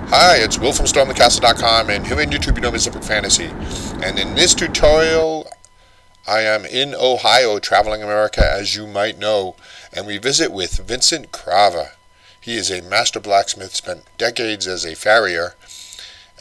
Hi, it's Will from StormTheCastle.com, and here on YouTube you know me as Epic Fantasy. And in this tutorial, I am in Ohio, traveling America as you might know, and we visit with Vincent Krava. He is a master blacksmith, spent decades as a farrier,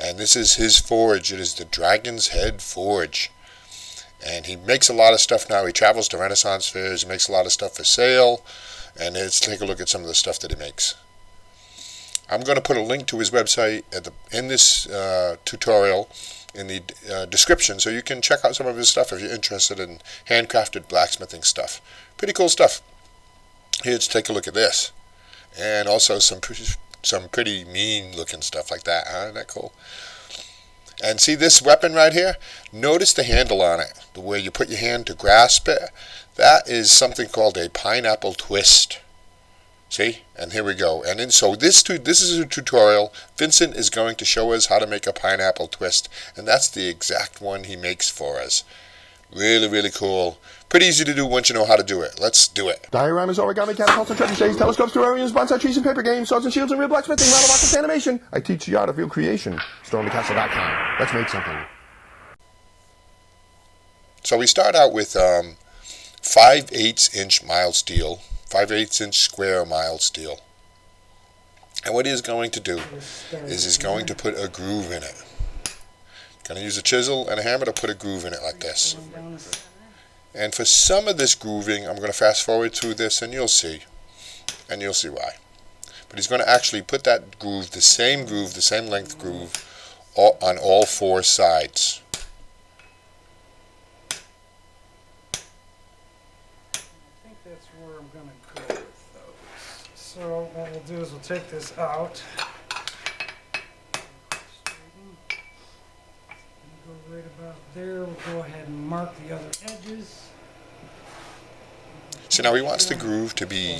and this is his forge. It is the Dragon's Head Forge. And he makes a lot of stuff now. He travels to Renaissance fairs, he makes a lot of stuff for sale, and let's take a look at some of the stuff that he makes. I'm going to put a link to his website in this tutorial in the description, so you can check out some of his stuff if you're interested in handcrafted blacksmithing stuff. Pretty cool stuff. Here, let's take a look at this, and also some pretty mean looking stuff like that. Isn't that cool? And see this weapon right here? Notice the handle on it, the way you put your hand to grasp it. That is something called a pineapple twist. See? And here we go. And so this is a tutorial. Vincent is going to show us how to make a pineapple twist, and that's the exact one he makes for us. Really, really cool. Pretty easy to do once you know how to do it. Let's do it. Dioramas, origami, catapults, and trebuchets, telescopes, terrariums, bonsai trees, and paper games, swords and shields, and real blacksmithing, model rockets, animation. I teach the art of real creation. StormTheCastle.com. Let's make something. So we start out with 5/8 inch mild steel. 5/8 inch square mild steel. And what he's going to do is he's going to put a groove in it. Going to use a chisel and a hammer to put a groove in it like this. And for some of this grooving, I'm going to fast forward through this and you'll see. And you'll see why. But he's going to actually put that groove, the same length groove, on all four sides. That's where I'm going to go with those. So what we'll do is we'll take this out. Go right about there. We'll go ahead and mark the other edges. So now he wants the groove to be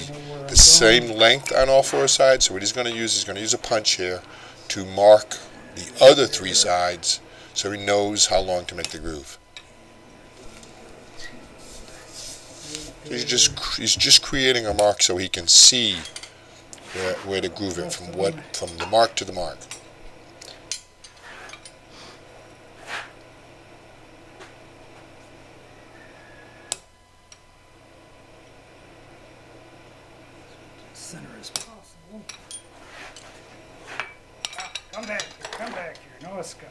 the same length on all four sides. So what he's going to use a punch here to mark the other three sides so he knows how long to make the groove. He's just creating a mark so he can see where to groove it from the mark to the mark. Center as possible. Come back here. No escape.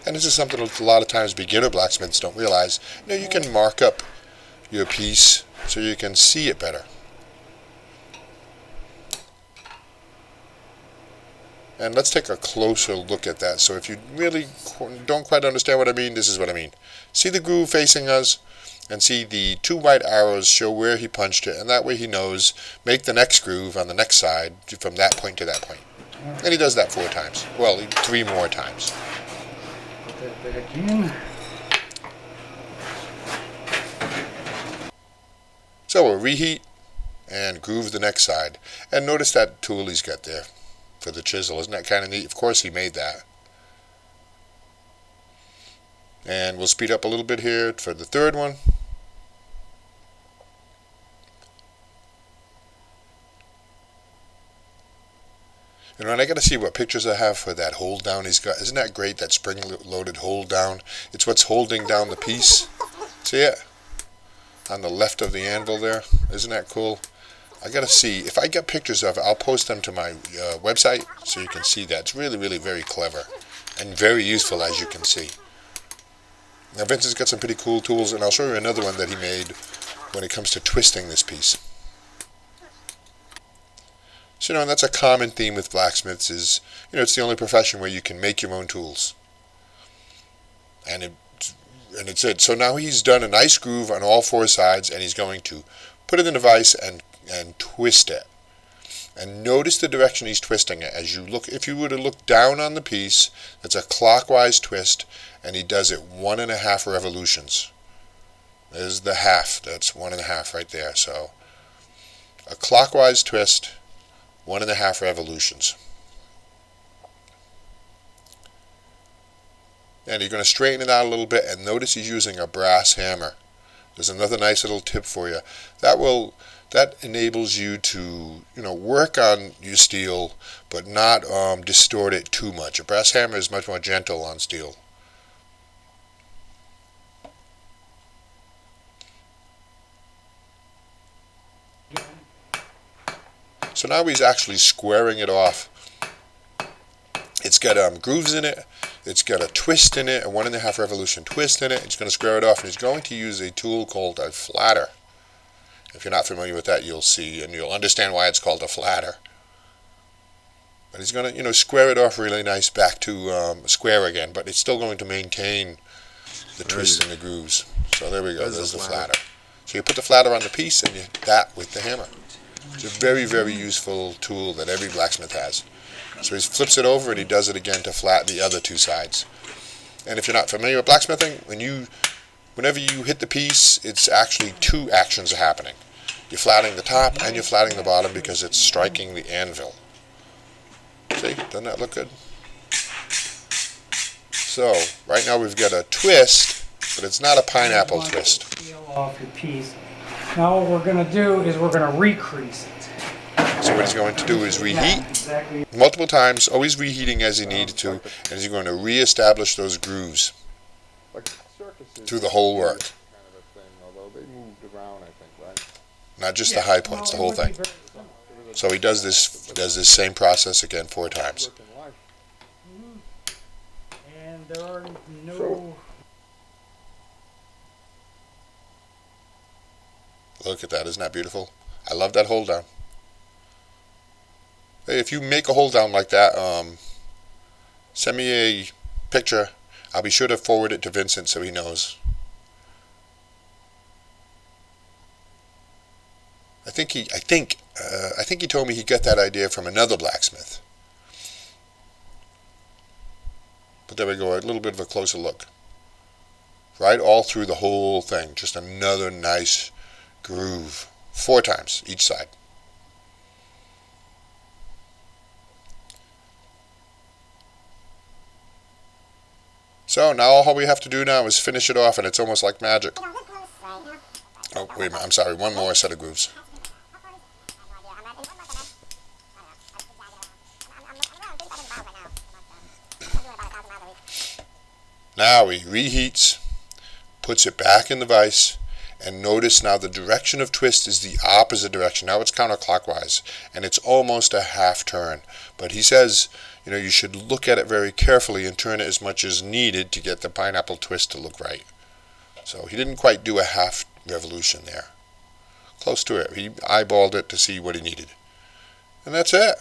And this is something a lot of times beginner blacksmiths don't realize. You know, you can mark up your piece so you can see it better. And let's take a closer look at that. So if you really don't quite understand what I mean, this is what I mean. See the groove facing us, and see the two white arrows show where he punched it, and that way he knows, make the next groove on the next side from that point to that point. And he does that 4 times. Well, 3 more times. Put that back in. So we'll reheat and groove the next side. And notice that tool he's got there for the chisel. Isn't that kind of neat? Of course he made that. And we'll speed up a little bit here for the third one. And I got to see what pictures I have for that hold down he's got. Isn't that great, that spring-loaded hold down? It's what's holding down the piece. See it? On the left of the anvil there. Isn't that cool? I got to see. If I get pictures of it, I'll post them to my website so you can see that. It's really, really very clever and very useful, as you can see. Now Vincent's got some pretty cool tools, and I'll show you another one that he made when it comes to twisting this piece. So, and that's a common theme with blacksmiths is, it's the only profession where you can make your own tools. And it's it. So now he's done a nice groove on all 4 sides, and he's going to put it in the vise and twist it. And notice the direction he's twisting it. As you look, if you were to look down on the piece, it's a clockwise twist, and he does it 1.5 revolutions. There's the half. That's 1.5 right there. So a clockwise twist, 1.5 revolutions. And you're going to straighten it out a little bit, and notice he's using a brass hammer There's another nice little tip for you. That enables you to, work on your steel, but not distort it too much. A brass hammer is much more gentle on steel. So now he's actually squaring it off. It's got grooves in it. It's got a twist in it, a 1.5 revolution twist in it. He's going to square it off, and he's going to use a tool called a flatter. If you're not familiar with that, you'll see, and you'll understand why it's called a flatter. But he's going to, square it off really nice back to square again, but it's still going to maintain the twist and the grooves. So there we go. There's the flatter. So you put the flatter on the piece, and you hit that with the hammer. It's a very, very useful tool that every blacksmith has. So he flips it over and he does it again to flat the other two sides. And if you're not familiar with blacksmithing, whenever you hit the piece, it's actually two actions are happening. You're flattening the top and you're flattening the bottom because it's striking the anvil. See, doesn't that look good? So, right now we've got a twist, but it's not a pineapple twist. Peel off your piece. Now what we're going to do is we're going to recrease it. So what he's going to do is reheat multiple times, always reheating as he needs to, and he's going to reestablish those grooves through the whole work. Not just the high points, the whole thing. So he does this same process again 4 times. And there are no... Look at that, isn't that beautiful? I love that hold down. Hey, if you make a hold down like that, send me a picture. I'll be sure to forward it to Vincent so he knows. I think he told me he got that idea from another blacksmith. But there we go, a little bit of a closer look. Right all through the whole thing, just another nice groove. 4 times each side. So now all we have to do now is finish it off, and it's almost like magic. Oh, wait a minute, I'm sorry, one more set of grooves. Now he reheats, puts it back in the vise, and notice now the direction of twist is the opposite direction. Now it's counterclockwise, and it's almost a half turn. But he says, you should look at it very carefully and turn it as much as needed to get the pineapple twist to look right. So he didn't quite do a half revolution there. Close to it. He eyeballed it to see what he needed. And that's it.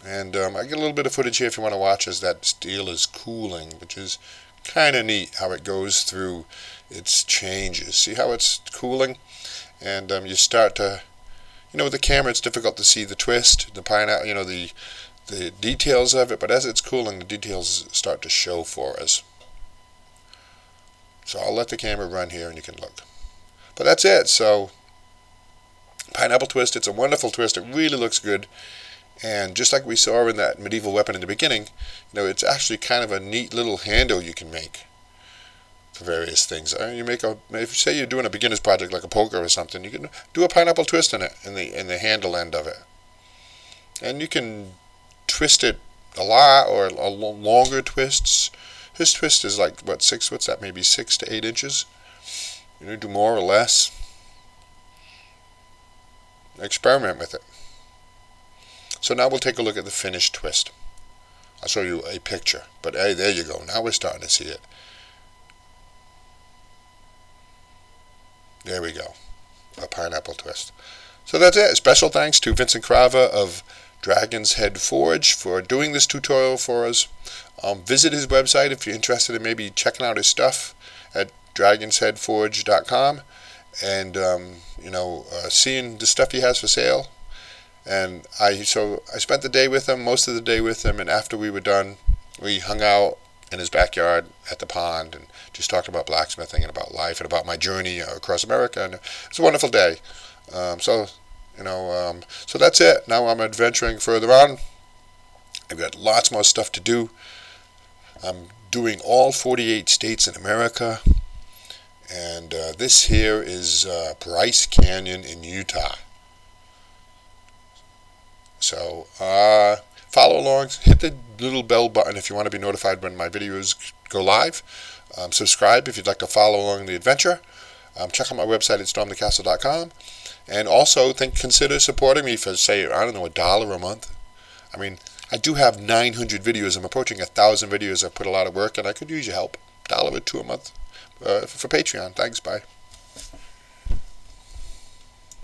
And I get a little bit of footage here if you want to watch as that steel is cooling, which is kind of neat how it goes through its changes. See how it's cooling? And you start to, with the camera it's difficult to see the twist, the pineapple, the details of it, but as it's cooling, the details start to show for us. So I'll let the camera run here and you can look. But that's it. So pineapple twist, it's a wonderful twist. It really looks good. And just like we saw in that medieval weapon in the beginning, it's actually kind of a neat little handle you can make for various things. If you say you're doing a beginner's project like a poker or something, you can do a pineapple twist in it, in the handle end of it. And you can twist it a lot or longer twists. His twist is like, maybe 6 to 8 inches. You do more or less. Experiment with it. So now we'll take a look at the finished twist. I'll show you a picture. But hey, there you go. Now we're starting to see it. There we go. A pineapple twist. So that's it. Special thanks to Vincent Krava of Dragon's Head Forge for doing this tutorial for us. Visit his website if you're interested in maybe checking out his stuff at dragonsheadforge.com and seeing the stuff he has for sale. And I spent the day with him, most of the day with him, and after we were done, we hung out in his backyard at the pond and just talked about blacksmithing and about life and about my journey across America, and it's a wonderful day. So that's it. Now I'm adventuring further on. I've got lots more stuff to do. I'm doing all 48 states in America. And this here is Bryce Canyon in Utah. So follow along, hit the little bell button if you want to be notified when my videos go live. Subscribe if you'd like to follow along the adventure. Check out my website at stormthecastle.com. And also consider supporting me for, say, I don't know, $1 a month. I mean, I do have 900 videos. I'm approaching 1,000 videos. I've put a lot of work, and I could use your help. $1 or $2 a month for Patreon. Thanks, bye.